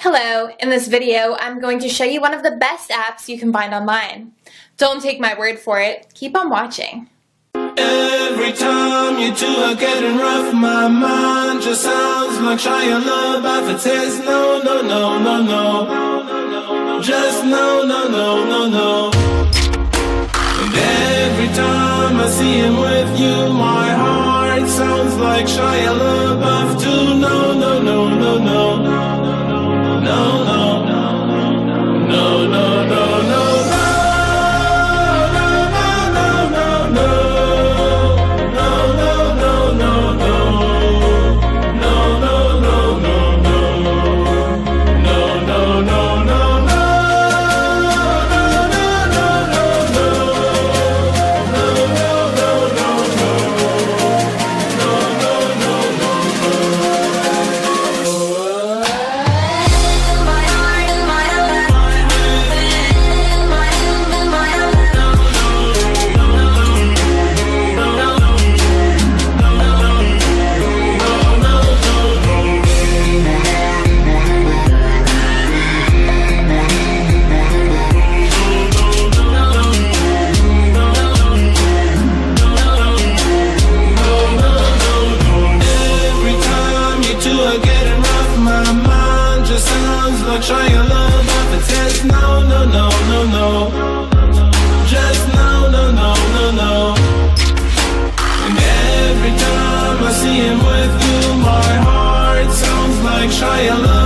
Hello, in this video I'm going to show you one of the best apps you can find online. Don't take my word for it, keep on watching. Every time you two are getting rough, my mind just sounds like Shia LaBeouf. It says no, no, no, no, no, just no, no, no, no, no. And every time I see him with you, my heart sounds like Shia LaBeouf too. No, no, no, no, no, no, no, no, no, no, no, no. Shia LaBeouf, it says no, no, no, no, no, just no, no, no, no, no. And every time I see him with you, my heart sounds like Shia LaBeouf.